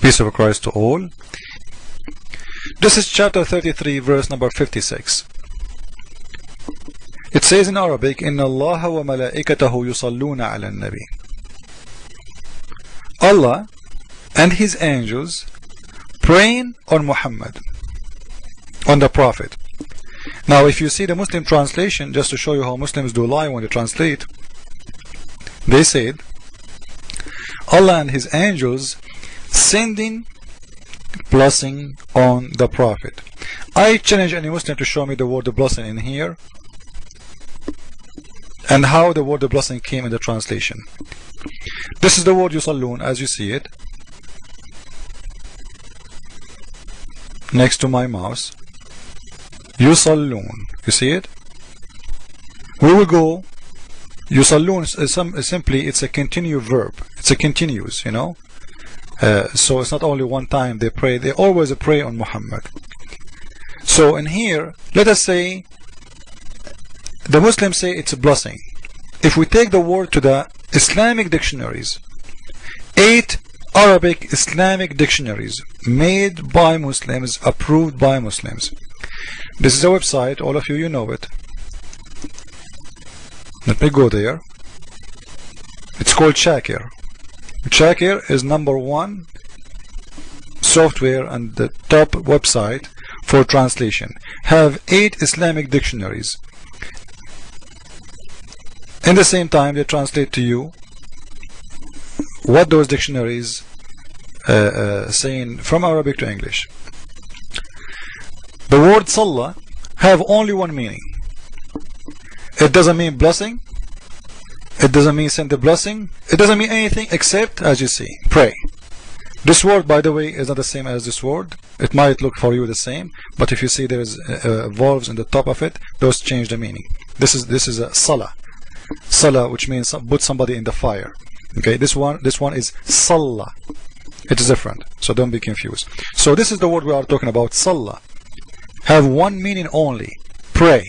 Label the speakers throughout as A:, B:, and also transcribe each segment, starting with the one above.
A: Peace of Christ to all. This is chapter 33, verse number 56. It says in Arabic, إِنَّ اللَّهَ وَمَلَائِكَتَهُ يُصَلُّونَ عَلَى النَّبِي. Allah and His angels praying on Muhammad, on the Prophet. Now if you see the Muslim translation, just to show you how Muslims do lie when they translate, they said Allah and His angels sending blessing on the Prophet. I challenge any Muslim to show me the word blessing in here and how the word blessing came in the translation. This is the word yusallun as you see it next to my mouse. Yusallun, you see it? We will go. Yusallun is simply, it's a continuous verb. It's a continuous, you know. So it's not only one time they pray, they always pray on Muhammad. So in here, let us say the Muslims say it's a blessing. If we take the word to the Islamic dictionaries, 8 Arabic Islamic dictionaries made by Muslims, approved by Muslims. This is a website, all of you, you know it. Let me go there. It's called Shakir. Shakir is #1 software and the top website for translation. Have 8 Islamic dictionaries. In the same time, they translate to you what those dictionaries saying from Arabic to English. The word Salah have only one meaning. It doesn't mean blessing. It doesn't mean send a blessing. It doesn't mean anything except, as you see, pray. This word, by the way, is not the same as this word. It might look for you the same, but if you see there's vowels in the top of it, those change the meaning. This is a salah. Salah, which means put somebody in the fire. Okay, this one is salah. It is different, so don't be confused. So this is the word we are talking about. Salah have one meaning only: pray.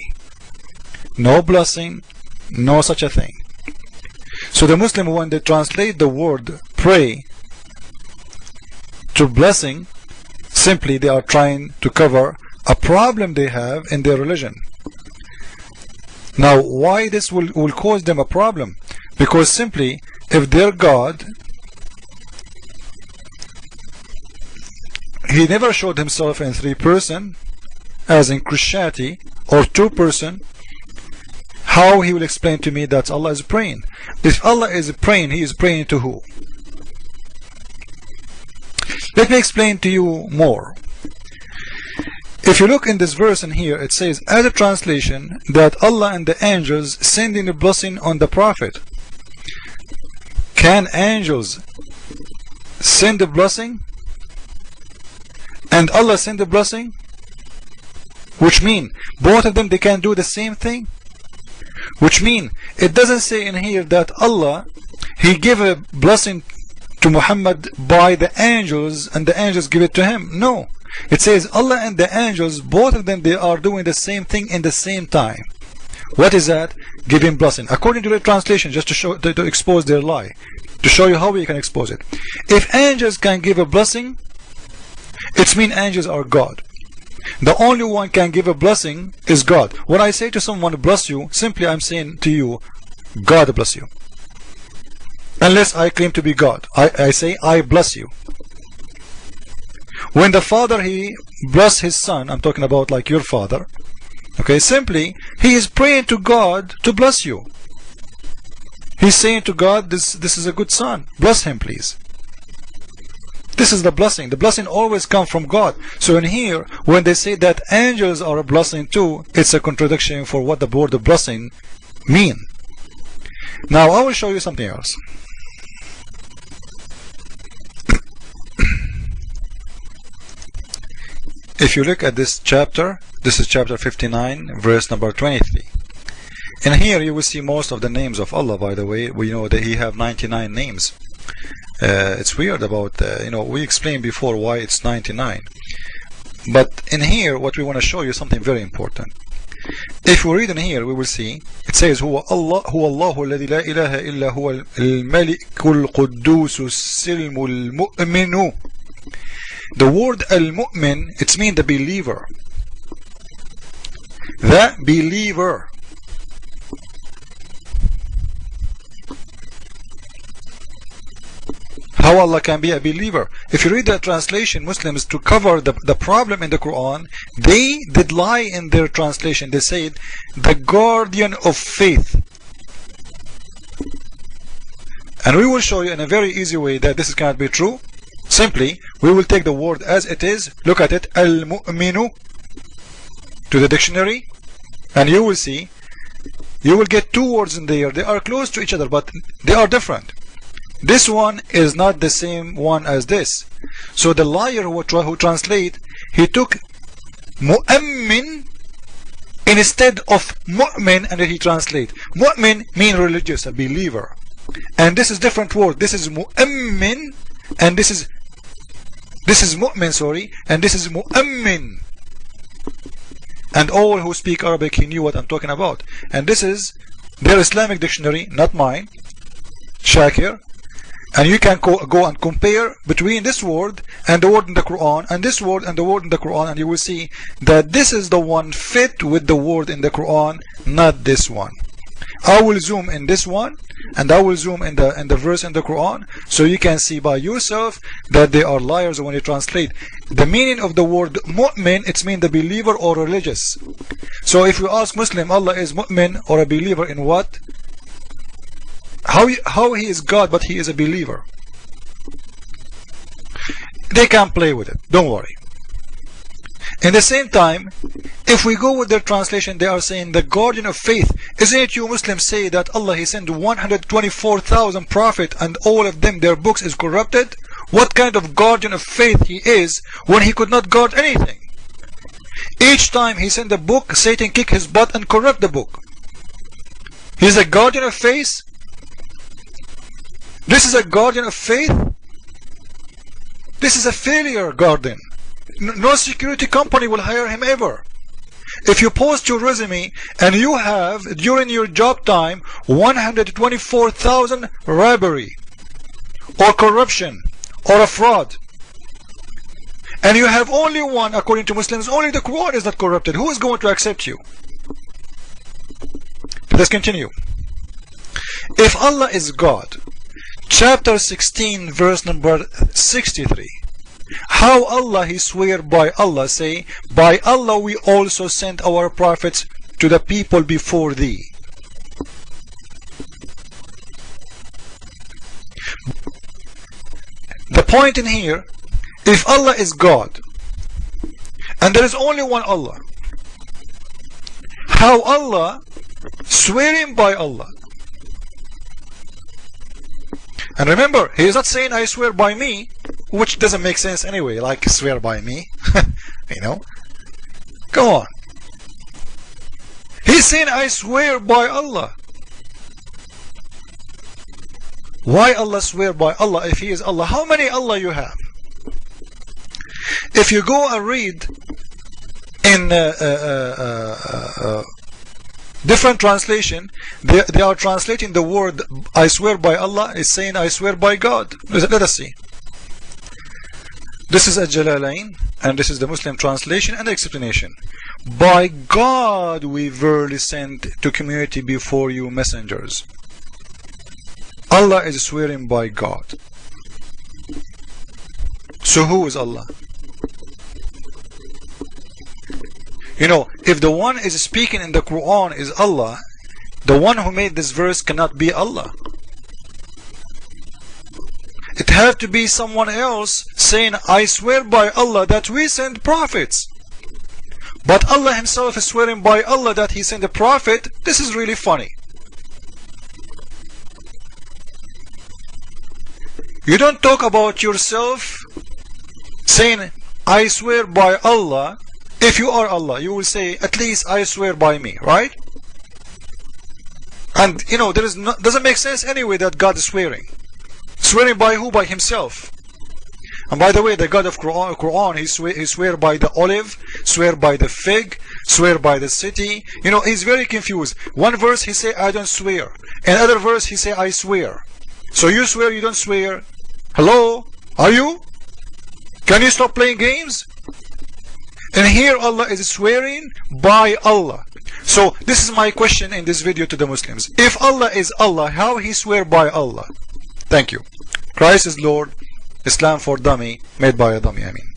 A: No blessing, no such a thing. So the Muslim, when they translate the word pray to blessing, simply they are trying to cover a problem they have in their religion. Now why this will cause them a problem? Because simply if their God, He never showed Himself in 3 person as in Christianity, or 2 person, how He will explain to me that Allah is praying? If Allah is praying, He is praying to who? Let me explain to you more. If you look in this verse in here, it says as a translation that Allah and the angels sending a blessing on the Prophet. Can angels send a blessing and Allah send a blessing? Which mean both of them, they can do the same thing? Which mean it doesn't say in here that Allah, He gave a blessing to Muhammad by the angels and the angels give it to him. No, it says Allah and the angels, both of them, they are doing the same thing in the same time. What is that? Giving blessing. According to the translation, just to show, to expose their lie, to show you how we can expose it. If angels can give a blessing, it means angels are God. The only one can give a blessing is God. When I say to someone bless you, simply I'm saying to you, God bless you. Unless I claim to be God, I say I bless you. When the father, he bless his son, I'm talking about like your father, okay, simply he is praying to God to bless you. He's saying to God, this is a good son, bless him please. This is the blessing. The blessing always comes from God. So in here, when they say that angels are a blessing too, it's a contradiction for what the word of blessing mean. Now I will show you something else. If you look at this chapter, this is chapter 59, verse number 23. In here you will see most of the names of Allah, by the way. We know that He have 99 names. It's weird about, we explained before why it's 99. But in here, what we want to show you something very important. If we read in here, we will see, it says, هو الله الذي لا إله إلا هو الملك القدوس السلم المؤمن The word al-mu'min, it means the believer. The believer. How Allah can be a believer? If you read the translation, Muslims, to cover the problem in the Quran, they did lie in their translation. They said, the guardian of faith. And we will show you in a very easy way that this cannot be true. Simply, we will take the word as it is, look at it, al-mu'minu, to the dictionary, and you will see, you will get two words in there. They are close to each other, but they are different. This one is not the same one as this. So the liar who translate, he took mu'min instead of mu'min, and he translate. Mu'min mean religious, a believer. And this is different word. This is mu'min, and this is mu'min, sorry, and this is mu'min. And all who speak Arabic, he knew what I'm talking about. And this is their Islamic dictionary, not mine, Shakir. And you can go and compare between this word and the word in the Quran, and this word and the word in the Quran, and you will see that this is the one fit with the word in the Quran, not this one. I will zoom in this one, and I will zoom in the verse in the Quran, so you can see by yourself that they are liars when you translate. The meaning of the word mu'min, it means the believer or religious. So if you ask Muslim, Allah is mu'min or a believer in what? How he is God but he is a believer? They can play with it, don't worry. In the same time, if we go with their translation, they are saying the guardian of faith. Isn't it you Muslims say that Allah, he sent 124,000 prophets and all of them, their books is corrupted? What kind of guardian of faith he is when he could not guard anything? Each time he sent a book, Satan kick his butt and corrupt the book. He's a guardian of faith. This is a guardian of faith. This is a failure guardian. No security company will hire him ever. If you post your resume and you have during your job time 124,000 robbery or corruption or a fraud, and you have only one, according to Muslims, only the Quran is not corrupted, who is going to accept you? Let's continue. If Allah is God, chapter 16 verse number 63, how Allah he swear by Allah, say, by Allah we also sent our prophets to the people before thee. The point in here, if Allah is God and there is only one Allah, how Allah swearing by Allah? And remember, he is not saying I swear by me, which doesn't make sense anyway, like swear by me. You know, come on. He's saying I swear by Allah. Why Allah swear by Allah if he is Allah? How many Allah you have? If you go and read in different translation, they are translating the word I swear by Allah is saying I swear by God. Let us see. This is a Jalalain, and this is the Muslim translation and explanation. By God we verily sent to community before you messengers. Allah is swearing by God. So who is Allah? You know, if the one is speaking in the Quran is Allah, the one who made this verse cannot be Allah. It has to be someone else saying, I swear by Allah that we send prophets. But Allah himself is swearing by Allah that he sent a prophet. This is really funny. You don't talk about yourself saying, I swear by Allah. If you are Allah, you will say, at least I swear by me, right? And you know, doesn't make sense anyway that God is swearing. Swearing by who? By himself. And by the way, the God of Quran, he swear by the olive, swear by the fig, swear by the city. You know, he's very confused. One verse he say, I don't swear. Another verse he say, I swear. So you swear, you don't swear. Hello? Are you? Can you stop playing games? And here Allah is swearing by Allah. So this is my question in this video to the Muslims. If Allah is Allah, how he swear by Allah? Thank you. Christ is Lord. Islam for dummy, made by a dummy. Ameen.